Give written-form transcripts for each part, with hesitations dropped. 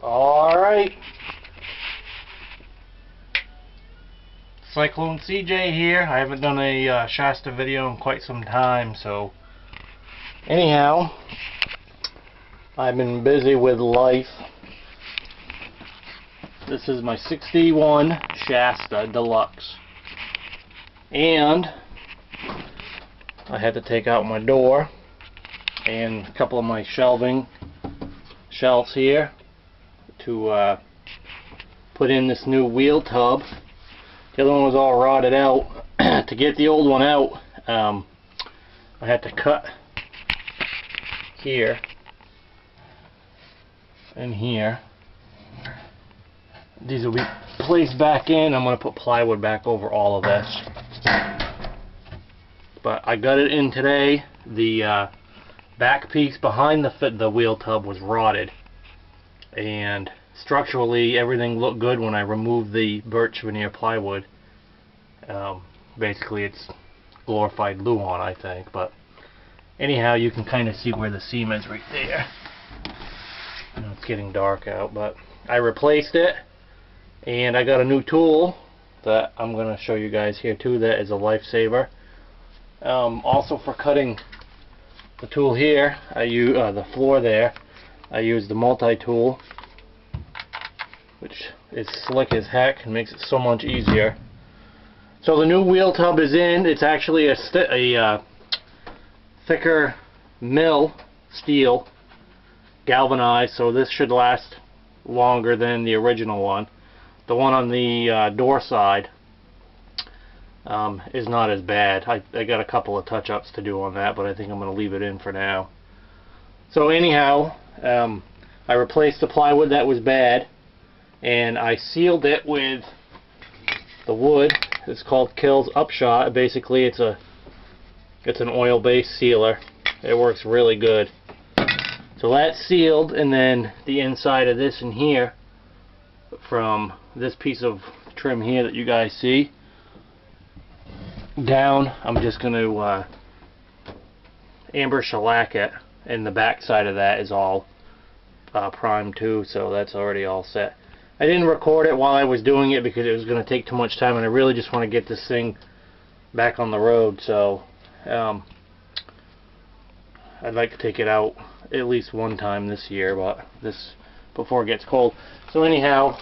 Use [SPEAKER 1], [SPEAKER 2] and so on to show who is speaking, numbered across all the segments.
[SPEAKER 1] Alright. Cyclone CJ here. I haven't done a Shasta video in quite some time, so anyhow, I've been busy with life. This is my 61 Shasta Deluxe. And I had to take out my door and a couple of my shelves here to put in this new wheel tub. The other one was all rotted out. To get the old one out, I had to cut here and here. These will be placed back in. I'm going to put plywood back over all of this. But I got it in today. The back piece behind the wheel tub was rotted, and structurally everything looked good when I removed the birch veneer plywood. Basically it's glorified Luan, I think, but anyhow, you can kind of see where the seam is right there. I know it's getting dark out, but I replaced it, and I got a new tool that I'm going to show you guys here too that is a lifesaver. Also, for cutting the tool here, I use the floor there, I use the multi-tool, which is slick as heck and makes it so much easier. So the new wheel tub is in. It's actually a thicker mill steel, galvanized, so this should last longer than the original one. The one on the door side is not as bad. I got a couple of touch-ups to do on that, but I think I'm going to leave it in for now. So anyhow, I replaced the plywood that was bad, and I sealed it with the wood. It's called Kills Upshot. Basically, it's an oil-based sealer. It works really good. So that's sealed, and then the inside of this in here, from this piece of trim here that you guys see down, I'm just going to amber shellac it, and the back side of that is all primed too, so that's already all set. I didn't record it while I was doing it because it was going to take too much time, and I really just want to get this thing back on the road, so I'd like to take it out at least one time this year, but this before it gets cold. So anyhow,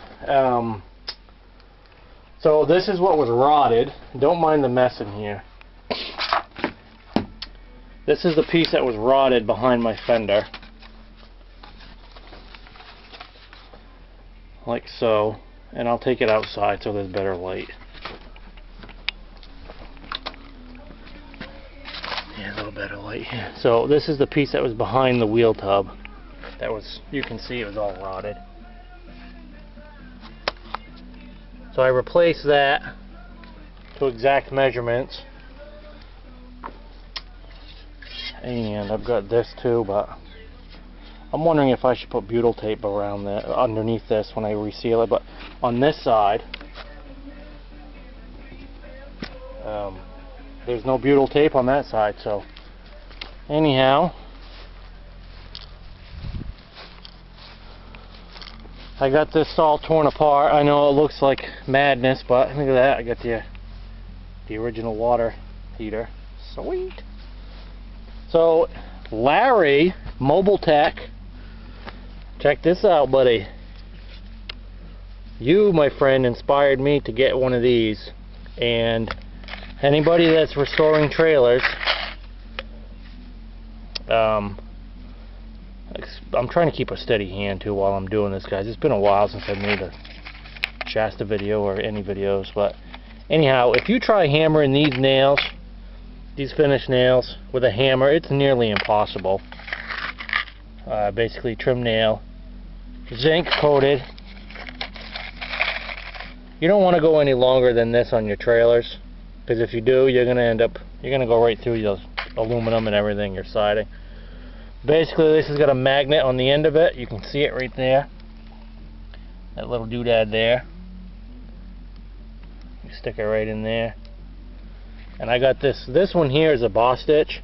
[SPEAKER 1] so this is what was rotted. Don't mind the mess in here. This is the piece that was rotted behind my fender, like so, and I'll take it outside so there's better light. Yeah, a little better light here. So this is the piece that was behind the wheel tub. That was, you can see it was all rotted. So I replaced that to exact measurements, and I've got this too, but I'm wondering if I should put butyl tape around that underneath this when I reseal it. But on this side, there's no butyl tape on that side. So anyhow, I got this all torn apart. I know it looks like madness, but look at that. I got the original water heater. Sweet. So Larry Mobile Tech, check this out, buddy. You, my friend, inspired me to get one of these, and anybody that's restoring trailers, I'm trying to keep a steady hand too while I'm doing this, guys. It's been a while since I've made a Shasta video or any videos, but anyhow, if you try hammering these nails, these finished nails, with a hammer, it's nearly impossible. Basically trim nail, zinc coated. You don't want to go any longer than this on your trailers, because if you do, you're going to go right through your aluminum and everything, your siding. Basically, this has got a magnet on the end of it. You can see it right there. That little doodad there. You stick it right in there. And I got this one here is a boss stitch,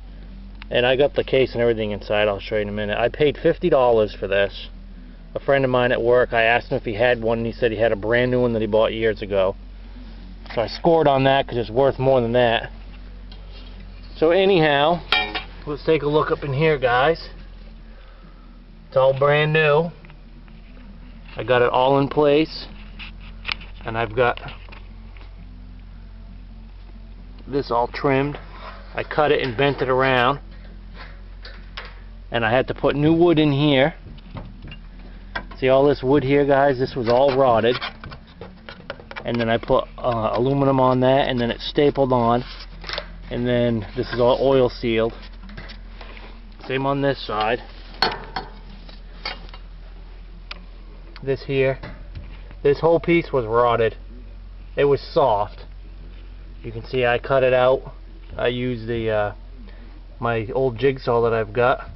[SPEAKER 1] and I got the case and everything inside. I'll show you in a minute. I paid $50 for this, a friend of mine at work, I asked him if he had one, and he said he had a brand new one that he bought years ago. So I scored on that because it's worth more than that. So anyhow, let's take a look up in here, guys. It's all brand new. I got it all in place, and I've got this all trimmed. I cut it and bent it around, and I had to put new wood in here. See all this wood here, guys? This was all rotted, and then I put aluminum on that, and then it's stapled on, and then this is all oil sealed. Same on this side. This here, this whole piece was rotted. It was soft. You can see I cut it out. I used the my old jigsaw that I've got,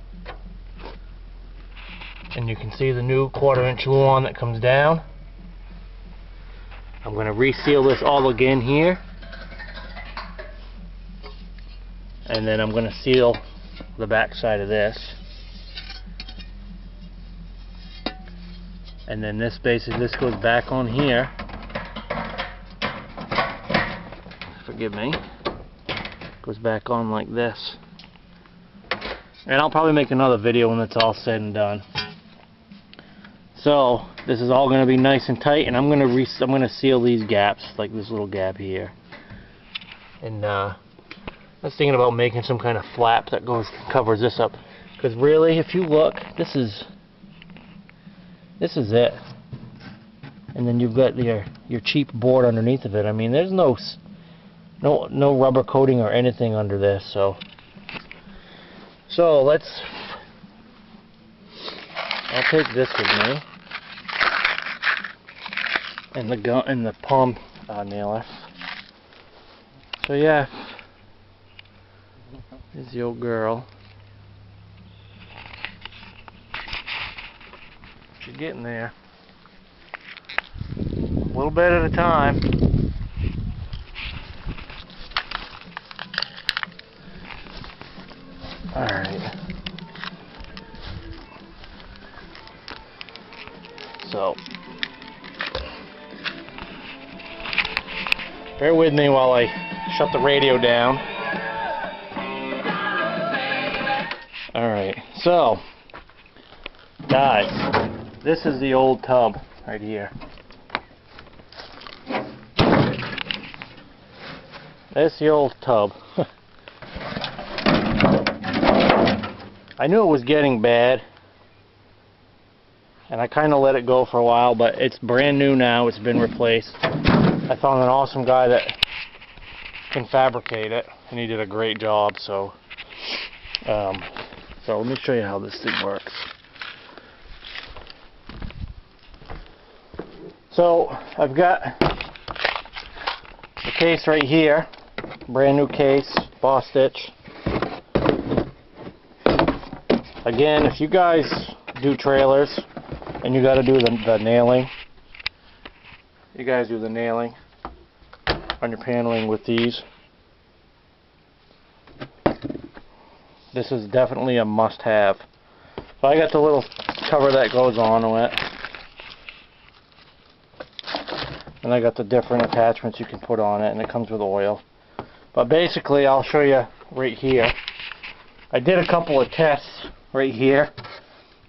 [SPEAKER 1] and you can see the new 1/4" Luan that comes down. I'm going to reseal this all again here, and then I'm going to seal the back side of this, and then this goes back on here. Forgive me. Goes back on like this, and I'll probably make another video when it's all said and done. So this is all going to be nice and tight, and I'm going to seal these gaps, like this little gap here. And I was thinking about making some kind of flap that covers this up, because really, if you look, this is it. And then you've got your cheap board underneath of it. I mean, there's no rubber coating or anything under this. So I'll take this with me, and the gun and the palm nailer. So yeah, here's the old girl. She's getting there, a little bit at a time. Alright. So, bear with me while I shut the radio down. Alright, so, guys, this is the old tub right here. That's the old tub. I knew it was getting bad, and I kind of let it go for a while, but it's brand new now. It's been replaced. I found an awesome guy that can fabricate it, and he did a great job. So let me show you how this thing works. So I've got the case right here, brand new case, boss stitch. Again, if you guys do trailers and you got to do the nailing, you guys do the nailing on your paneling with these. This is definitely a must-have. So I got the little cover that goes on it, and I got the different attachments you can put on it, and it comes with oil. But basically, I'll show you right here. I did a couple of tests right here.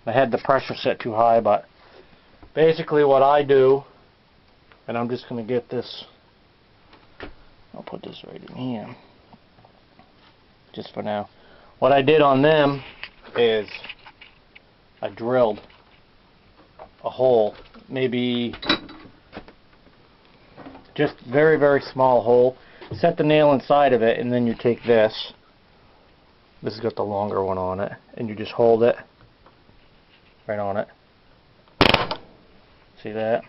[SPEAKER 1] I had the pressure set too high, but basically what I do, and I'm just going to get this, I'll put this right in here just for now. What I did on them is I drilled a hole, maybe just very, very small hole, set the nail inside of it, and then you take this has got the longer one on it, and you just hold it right on it. See that?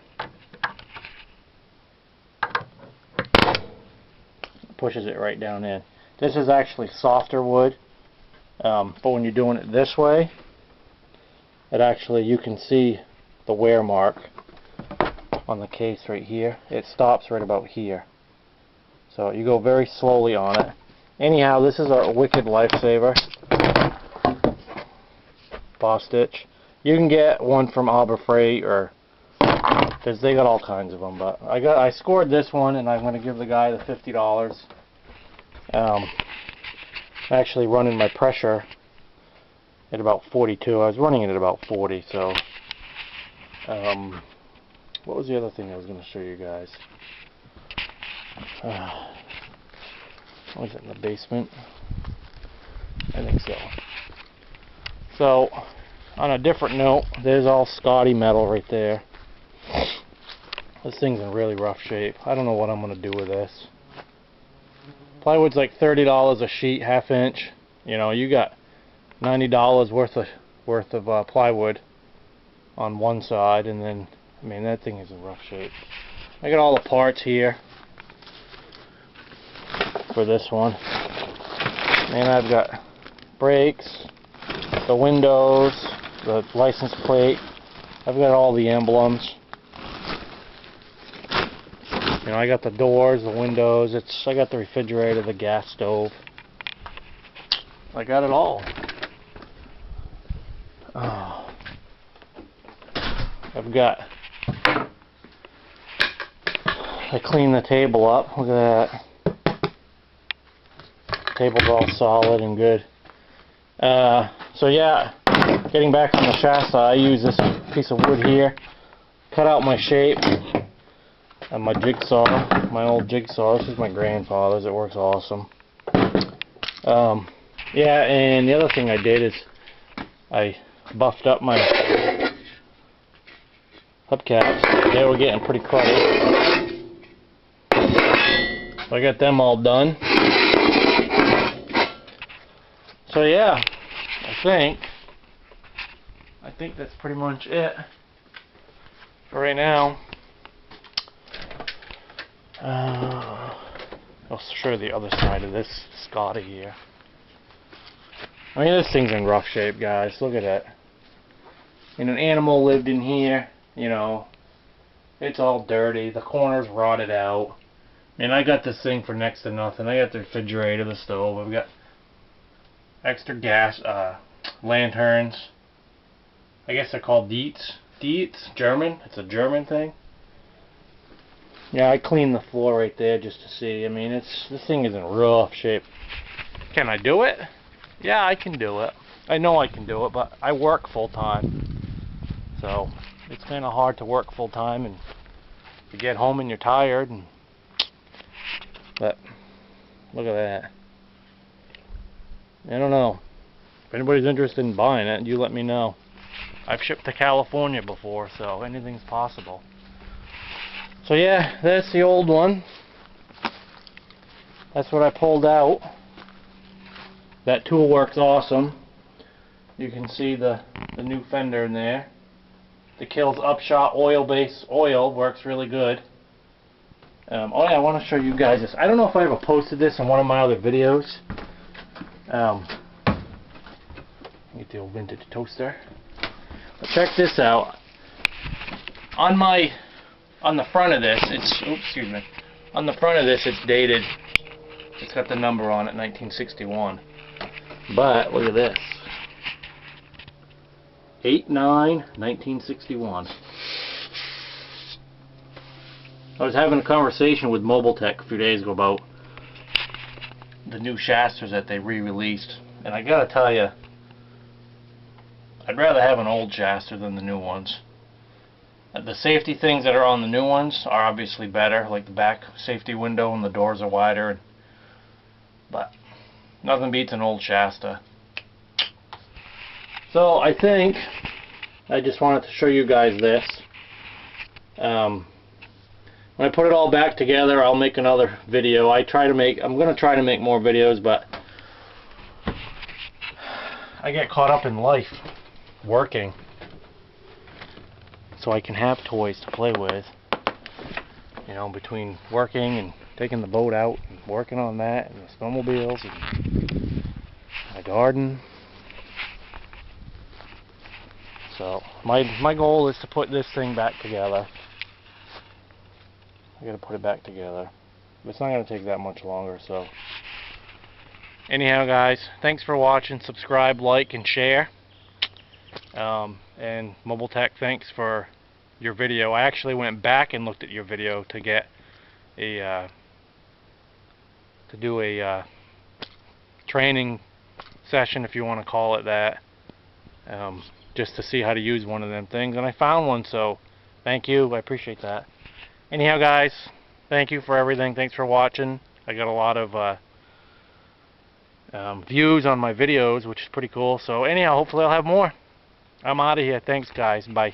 [SPEAKER 1] Pushes it right down in. This is actually softer wood, but when you're doing it this way, it actually, you can see the wear mark on the case right here. It stops right about here. So you go very slowly on it. Anyhow, this is our wicked lifesaver, boss stitch. You can get one from Harbor Freight, or they got all kinds of them. But I scored this one, and I'm going to give the guy the $50. Actually running my pressure at about 42. I was running it at about 40. So, what was the other thing I was going to show you guys? Was it in the basement? I think so. So, on a different note, there's all Scotty metal right there. This thing's in really rough shape. I don't know what I'm going to do with this. Plywood's like $30 a sheet, half inch. You know, you got $90 worth of plywood on one side, and then, I mean, that thing is in rough shape. I got all the parts here for this one. And I've got brakes, the windows, the license plate. I've got all the emblems. You know, I got the doors, the windows. I got the refrigerator, the gas stove. I got it all. Oh. I cleaned the table up. Look at that. Table's all solid and good. So yeah, getting back on the Shasta, I use this piece of wood here, cut out my shape, and my jigsaw, my old jigsaw. This is my grandfather's. It works awesome. Yeah, and the other thing I did is I buffed up my hubcaps. They were getting pretty cruddy. So I got them all done. So yeah, I think that's pretty much it for right now. I'll show you the other side of this Scotty here. I mean, this thing's in rough shape, guys. Look at it. And an animal lived in here, you know. It's all dirty. The corner's rotted out. And I got this thing for next to nothing. I got the refrigerator, the stove. I've got extra gas, lanterns. I guess they're called Dietz. Dietz? German? It's a German thing. Yeah, I cleaned the floor right there just to see. I mean, this thing is in rough shape. Can I do it? Yeah, I can do it. I know I can do it, but I work full time. So, it's kind of hard to work full time and you get home and you're tired. But, look at that. I don't know. If anybody's interested in buying it, you let me know. I've shipped to California before, so anything's possible. So yeah, that's the old one. That's what I pulled out. That tool works awesome. You can see the new fender in there. The Kills Upshot oil-based oil works really good. Oh yeah, I want to show you guys this. I don't know if I ever posted this in one of my other videos. Get the old vintage toaster. But check this out. On the front of this, on the front of this, it's dated. It's got the number on it, 1961. But look at this. 8/9/1961. I was having a conversation with Mobile Tech a few days ago about the new Shastas that they re-released, and I gotta tell you, I'd rather have an old Shasta than the new ones. The safety things that are on the new ones are obviously better, like the back safety window and the doors are wider, but nothing beats an old Shasta. So I think I just wanted to show you guys this. When I put it all back together, I'll make another video. I'm going to try to make more videos, but I get caught up in life, working, so I can have toys to play with. You know, between working and taking the boat out and working on that and the snowmobiles and my garden. So my goal is to put this thing back together. I gotta put it back together. It's not gonna take that much longer, so. Anyhow guys, thanks for watching. Subscribe, like, and share. And Mobile Tech, thanks for your video. I actually went back and looked at your video to get a training session, if you want to call it that, just to see how to use one of them things, and I found one, so thank you. I appreciate that. Anyhow, guys, thank you for everything. Thanks for watching. I got a lot of views on my videos, which is pretty cool. So anyhow, hopefully I'll have more. I'm out of here. Thanks, guys. Bye.